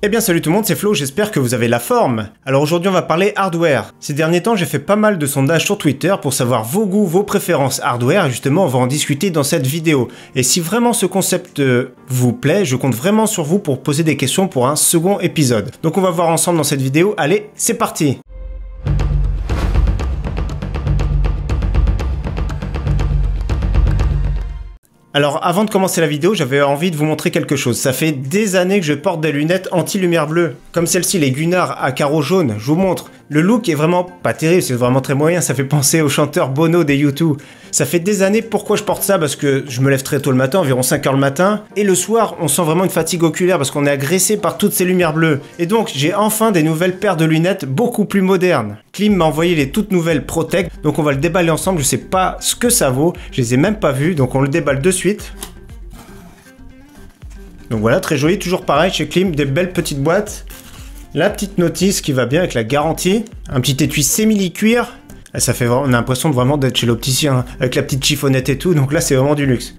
Eh bien salut tout le monde, c'est Flo, j'espère que vous avez la forme. Alors aujourd'hui on va parler hardware. Ces derniers temps j'ai fait pas mal de sondages sur Twitter pour savoir vos goûts, vos préférences hardware et justement on va en discuter dans cette vidéo. Et si vraiment ce concept vous plaît, je compte vraiment sur vous pour poser des questions pour un second épisode. Donc on va voir ensemble dans cette vidéo, allez c'est parti. Alors avant de commencer la vidéo, j'avais envie de vous montrer quelque chose. Ça fait des années que je porte des lunettes anti-lumière bleue. Comme celle-ci, les Gunnar à carreaux jaunes. Je vous montre. Le look est vraiment pas terrible, c'est vraiment très moyen. Ça fait penser au chanteur Bono des U2. Ça fait des années. Pourquoi je porte ça? Parce que je me lève très tôt le matin, environ 5 h le matin. Et le soir, on sent vraiment une fatigue oculaire parce qu'on est agressé par toutes ces lumières bleues. Et donc, j'ai enfin des nouvelles paires de lunettes beaucoup plus modernes. Klim m'a envoyé les toutes nouvelles Protect. Donc on va le déballer ensemble. Je sais pas ce que ça vaut. Je les ai même pas vues. Donc on le déballe de suite. Donc voilà, très joli. Toujours pareil chez Klim. Des belles petites boîtes. La petite notice qui va bien avec la garantie. Un petit étui simili-cuir. Ça fait vraiment, on a l'impression de vraiment d'être chez l'opticien. Avec la petite chiffonnette et tout. Donc là, c'est vraiment du luxe.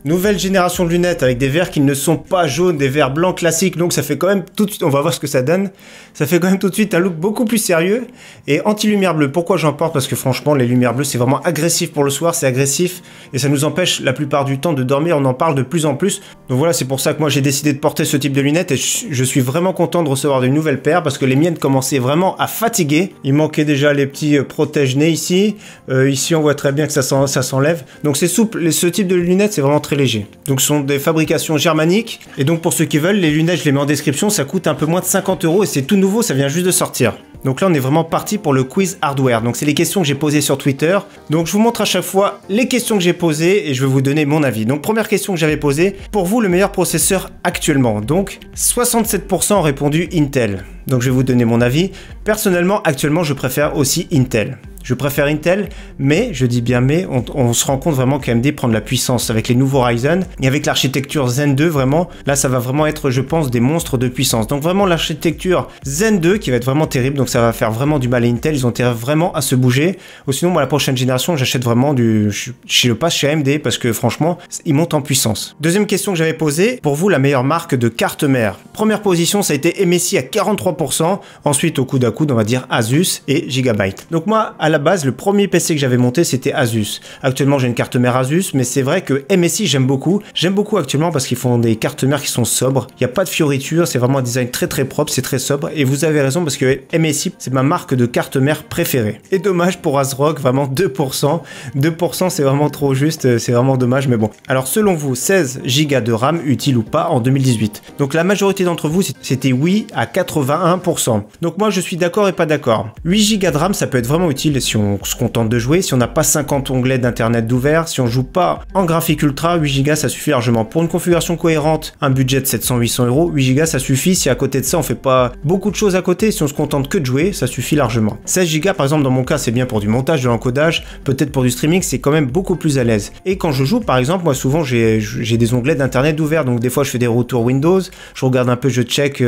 Nouvelle génération de lunettes avec des verres qui ne sont pas jaunes, des verres blancs classiques, donc ça fait quand même tout de suite, on va voir ce que ça donne, ça fait quand même tout de suite un look beaucoup plus sérieux et anti-lumière bleue. Pourquoi j'en porte? Parce que franchement les lumières bleues c'est vraiment agressif pour le soir, c'est agressif et ça nous empêche la plupart du temps de dormir, on en parle de plus en plus. Donc voilà, c'est pour ça que moi j'ai décidé de porter ce type de lunettes et je suis vraiment content de recevoir de nouvelles paires parce que les miennes commençaient vraiment à fatiguer. Il manquait déjà les petits protège-nez ici, ici on voit très bien que ça s'enlève, donc c'est souple, ce type de lunettes c'est vraiment très léger. Donc ce sont des fabrications germaniques et donc pour ceux qui veulent, les lunettes je les mets en description, ça coûte un peu moins de 50 € et c'est tout nouveau, ça vient juste de sortir. Donc là on est vraiment parti pour le quiz hardware, donc c'est les questions que j'ai posées sur Twitter. Donc je vous montre à chaque fois les questions que j'ai posées et je vais vous donner mon avis. Donc première question que j'avais posée, pour vous le meilleur processeur actuellement? Donc 67% ont répondu Intel. Donc je vais vous donner mon avis. Personnellement actuellement je préfère aussi Intel. Je préfère Intel, mais, je dis bien mais, on se rend compte vraiment qu'AMD prend de la puissance avec les nouveaux Ryzen et avec l'architecture Zen 2, vraiment, là ça va vraiment être, je pense, des monstres de puissance. Donc vraiment l'architecture Zen 2 qui va être vraiment terrible, donc ça va faire vraiment du mal à Intel, ils ont intérêt vraiment à se bouger. Ou sinon, moi la prochaine génération, j'achète vraiment je passe chez AMD parce que franchement, ils montent en puissance. Deuxième question que j'avais posée, pour vous la meilleure marque de carte mère? Première position, ça a été MSI à 43%, ensuite au coude à coude, on va dire Asus et Gigabyte. Donc moi, à la base, le premier PC que j'avais monté, c'était Asus. Actuellement, j'ai une carte mère Asus, mais c'est vrai que MSI, j'aime beaucoup. J'aime beaucoup actuellement parce qu'ils font des cartes mères qui sont sobres. Il n'y a pas de fioritures, c'est vraiment un design très très propre, c'est très sobre. Et vous avez raison parce que MSI, c'est ma marque de carte mère préférée. Et dommage pour ASRock, vraiment 2%. 2%, c'est vraiment trop juste, c'est vraiment dommage, mais bon. Alors, selon vous, 16 Go de RAM, utile ou pas en 2018? Donc, la majorité d'entre vous, c'était oui à 81%. Donc, moi, je suis d'accord et pas d'accord. 8 Go de RAM, ça peut être vraiment utile si on se contente de jouer, si on n'a pas 50 onglets d'internet d'ouvert, si on joue pas en graphique ultra, 8 Go ça suffit largement. Pour une configuration cohérente, un budget de 700-800 €, 8 Go ça suffit. Si à côté de ça on fait pas beaucoup de choses à côté, si on se contente que de jouer, ça suffit largement. 16 Go par exemple dans mon cas c'est bien pour du montage, de l'encodage, peut-être pour du streaming c'est quand même beaucoup plus à l'aise. Et quand je joue par exemple, moi souvent j'ai des onglets d'internet ouverts, donc des fois je fais des retours Windows, je regarde un peu, je check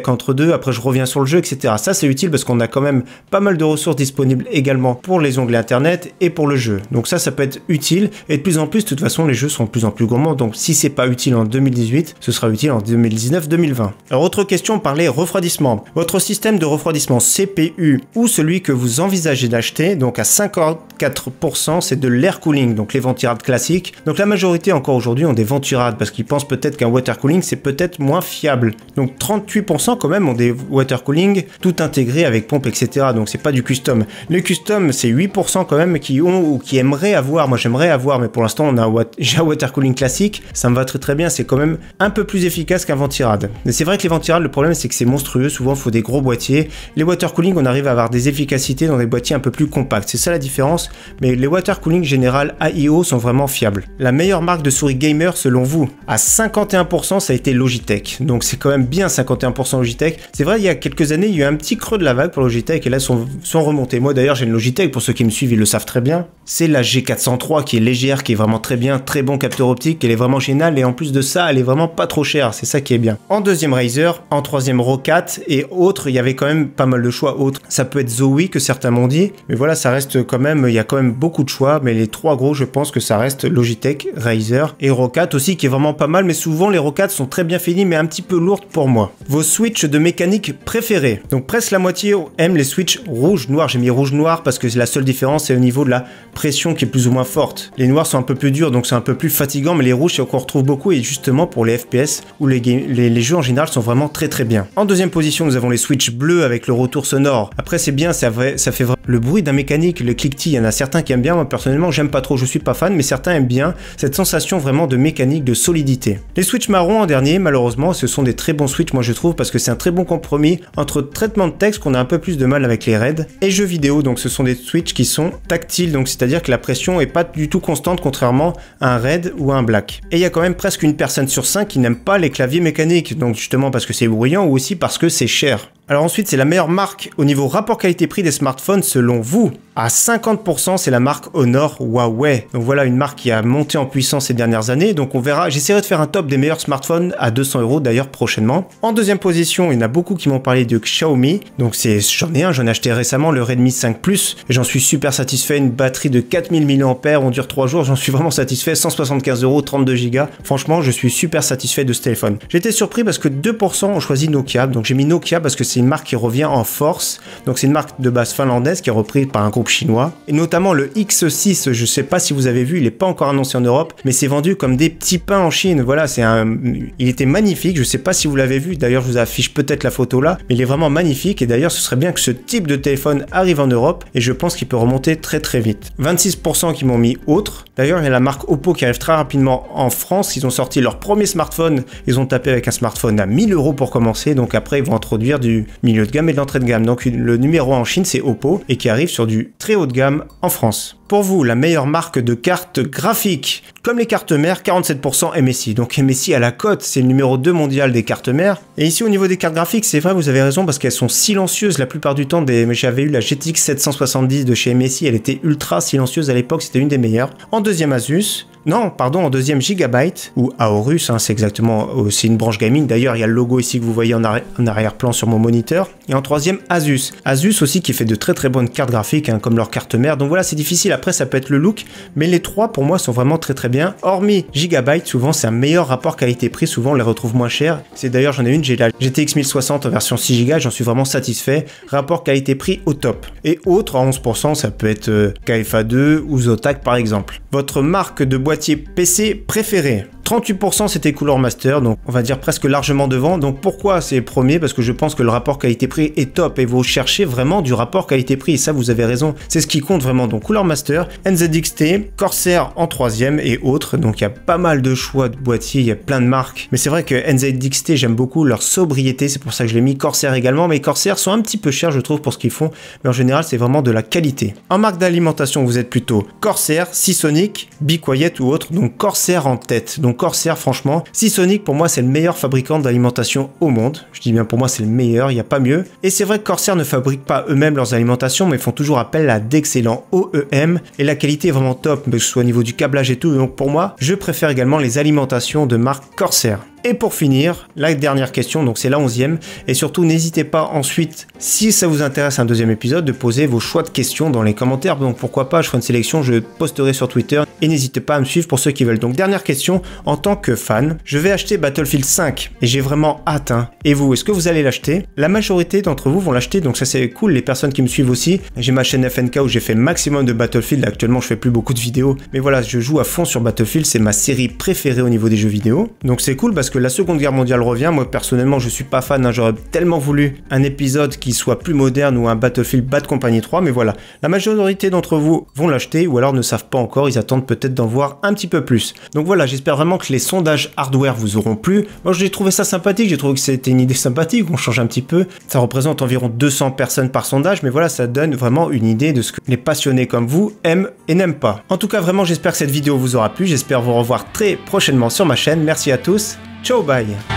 entre deux, après je reviens sur le jeu, etc. Ça c'est utile parce qu'on a quand même pas mal de ressources disponibles également pour les onglets internet et pour le jeu. Donc ça peut être utile et de plus en plus, de toute façon, les jeux sont de plus en plus gourmands. Donc si c'est pas utile en 2018, ce sera utile en 2019-2020. Alors autre question, on parlait refroidissement. Votre système de refroidissement CPU ou celui que vous envisagez d'acheter, donc à 54%, c'est de l'air cooling, donc les ventirades classiques. Donc la majorité encore aujourd'hui ont des ventirades parce qu'ils pensent peut-être qu'un water cooling c'est peut-être moins fiable. Donc 38% quand même ont des water cooling tout intégré avec pompe, etc. Donc c'est pas du custom. Le custom, c'est 8% quand même qui ont ou qui aimeraient avoir. Moi, j'aimerais avoir, mais pour l'instant, j'ai un water cooling classique. Ça me va très très bien. C'est quand même un peu plus efficace qu'un ventirad. Mais c'est vrai que les ventirades, le problème, c'est que c'est monstrueux. Souvent, il faut des gros boîtiers. Les water cooling, on arrive à avoir des efficacités dans des boîtiers un peu plus compacts. C'est ça la différence. Mais les water cooling général AIO sont vraiment fiables. La meilleure marque de souris gamer, selon vous, à 51%, ça a été Logitech. Donc, c'est quand même bien 51% Logitech. C'est vrai, il y a quelques années, il y a eu un petit creux de la vague pour Logitech et là, sont remontés. Moi, d'ailleurs j'ai une Logitech, pour ceux qui me suivent ils le savent très bien. C'est la G403 qui est légère, qui est vraiment très bien, très bon capteur optique, elle est vraiment géniale et en plus de ça elle est vraiment pas trop chère, c'est ça qui est bien. En deuxième Razer, en troisième Roccat et autres, il y avait quand même pas mal de choix autres. Ça peut être Zowie que certains m'ont dit, mais voilà ça reste quand même, il y a quand même beaucoup de choix, mais les trois gros je pense que ça reste Logitech, Razer et Roccat aussi qui est vraiment pas mal, mais souvent les Roccat sont très bien finis mais un petit peu lourdes pour moi. Vos switches de mécanique préférés. Donc presque la moitié aime les switches rouge-noir, j'ai mis rouge-noir parce que la seule différence c'est au niveau de la pression qui est plus ou moins forte. Les noirs sont un peu plus durs donc c'est un peu plus fatigant, mais les rouges c'est qu'on retrouve beaucoup et justement pour les FPS où les jeux en général sont vraiment très très bien. En deuxième position nous avons les switches bleus avec le retour sonore. Après c'est bien, ça fait vraiment le bruit d'un mécanique, le cliquetis, il y en a certains qui aiment bien, moi personnellement j'aime pas trop, je suis pas fan, mais certains aiment bien cette sensation vraiment de mécanique, de solidité. Les switches marrons en dernier, malheureusement ce sont des très bons switches moi je trouve, parce que c'est un très bon compromis entre traitement de texte qu'on a un peu plus de mal avec les raids et jeux vidéo. Donc ce sont des switches qui sont tactiles, donc c'est-à-dire que la pression est pas du tout constante contrairement à un raid ou à un black. Et il y a quand même presque une personne sur 5 qui n'aime pas les claviers mécaniques, donc justement parce que c'est bruyant ou aussi parce que c'est cher. Alors ensuite, c'est la meilleure marque au niveau rapport qualité-prix des smartphones selon vous. À 50%, c'est la marque Honor Huawei. Donc voilà une marque qui a monté en puissance ces dernières années. Donc on verra, j'essaierai de faire un top des meilleurs smartphones à 200 € d'ailleurs prochainement. En deuxième position, il y en a beaucoup qui m'ont parlé de Xiaomi. Donc j'en ai acheté récemment le Redmi 5 Plus. Et j'en suis super satisfait, une batterie de 4000 mAh, on dure 3 jours, j'en suis vraiment satisfait. 175 €, 32 Go. Franchement, je suis super satisfait de ce téléphone. J'ai été surpris parce que 2% ont choisi Nokia. Donc j'ai mis Nokia parce que c'est une marque qui revient en force. Donc c'est une marque de base finlandaise qui est reprise par un groupe chinois. Et notamment le X6, je sais pas si vous avez vu, il est pas encore annoncé en Europe, mais c'est vendu comme des petits pains en Chine. Voilà, il était magnifique, je sais pas si vous l'avez vu, d'ailleurs je vous affiche peut-être la photo là, mais il est vraiment magnifique et d'ailleurs ce serait bien que ce type de téléphone arrive en Europe et je pense qu'il peut remonter très très vite. 26% qui m'ont mis autre. D'ailleurs il y a la marque Oppo qui arrive très rapidement en France, ils ont sorti leur premier smartphone, ils ont tapé avec un smartphone à 1000 € pour commencer, donc après ils vont introduire du milieu de gamme et de l'entrée de gamme. Donc le numéro 1 en Chine c'est Oppo et qui arrive sur du très haut de gamme en France. Pour vous, la meilleure marque de cartes graphiques. Comme les cartes mères, 47% MSI. Donc MSI à la cote, c'est le numéro 2 mondial des cartes mères. Et ici au niveau des cartes graphiques, c'est vrai, vous avez raison parce qu'elles sont silencieuses la plupart du temps. Mais j'avais eu la GTX 770 de chez MSI, elle était ultra silencieuse à l'époque, c'était une des meilleures. En deuxième Asus. Non, pardon, en deuxième Gigabyte, ou Aorus, c'est exactement, c'est une branche gaming. D'ailleurs, il y a le logo ici que vous voyez en arrière-plan sur mon moniteur. Et en troisième, Asus. Asus aussi qui fait de très très bonnes cartes graphiques, comme leur carte mère. Donc voilà, c'est difficile. Après, ça peut être le look, mais les trois pour moi sont vraiment très très bien. Hormis Gigabyte, souvent c'est un meilleur rapport qualité-prix. Souvent, on les retrouve moins chers. C'est d'ailleurs, j'en ai une, j'ai la GTX 1060 en version 6 Go, j'en suis vraiment satisfait. Rapport qualité-prix au top. Et autres, à 11%, ça peut être KFA2 ou Zotac par exemple. Votre marque de boîtier PC préférée. 38% c'était Cooler Master, donc on va dire presque largement devant. Donc pourquoi c'est premier? Parce que je pense que le rapport qualité-prix est top et vous cherchez vraiment du rapport qualité-prix et ça vous avez raison, c'est ce qui compte vraiment. Donc Cooler Master, NZXT, Corsair en troisième et autres. Donc il y a pas mal de choix de boîtiers, il y a plein de marques. Mais c'est vrai que NZXT j'aime beaucoup leur sobriété, c'est pour ça que je l'ai mis. Corsair également, mais Corsair sont un petit peu chers je trouve pour ce qu'ils font, mais en général c'est vraiment de la qualité. En marque d'alimentation vous êtes plutôt Corsair, Seasonic, Be Quiet ou autre. Donc Corsair en tête. Donc Corsair franchement, Seasonic pour moi c'est le meilleur fabricant d'alimentation au monde. Je dis bien pour moi c'est le meilleur, il n'y a pas mieux. Et c'est vrai que Corsair ne fabrique pas eux-mêmes leurs alimentations mais font toujours appel à d'excellents OEM et la qualité est vraiment top, que ce soit au niveau du câblage et tout. Donc pour moi, je préfère également les alimentations de marque Corsair. Et pour finir, la dernière question, donc c'est la 11e, et surtout n'hésitez pas ensuite, si ça vous intéresse un deuxième épisode, de poser vos choix de questions dans les commentaires, donc pourquoi pas, je ferai une sélection, je posterai sur Twitter, et n'hésitez pas à me suivre pour ceux qui veulent. Donc dernière question, en tant que fan, je vais acheter Battlefield 5, et j'ai vraiment hâte, Et vous, est-ce que vous allez l'acheter? La majorité d'entre vous vont l'acheter, donc ça c'est cool, les personnes qui me suivent aussi, j'ai ma chaîne FNK où j'ai fait maximum de Battlefield, actuellement je fais plus beaucoup de vidéos, mais voilà, je joue à fond sur Battlefield, c'est ma série préférée au niveau des jeux vidéo, donc c'est cool parce que la Seconde Guerre mondiale revient. Moi personnellement je suis pas fan, j'aurais tellement voulu un épisode qui soit plus moderne ou un Battlefield Bad Company 3, mais voilà, la majorité d'entre vous vont l'acheter ou alors ne savent pas encore, ils attendent peut-être d'en voir un petit peu plus. Donc voilà, j'espère vraiment que les sondages hardware vous auront plu. Moi j'ai trouvé ça sympathique, j'ai trouvé que c'était une idée sympathique, on change un petit peu, ça représente environ 200 personnes par sondage, mais voilà, ça donne vraiment une idée de ce que les passionnés comme vous aiment et n'aiment pas. En tout cas vraiment j'espère que cette vidéo vous aura plu, j'espère vous revoir très prochainement sur ma chaîne, merci à tous. Ciao, bye!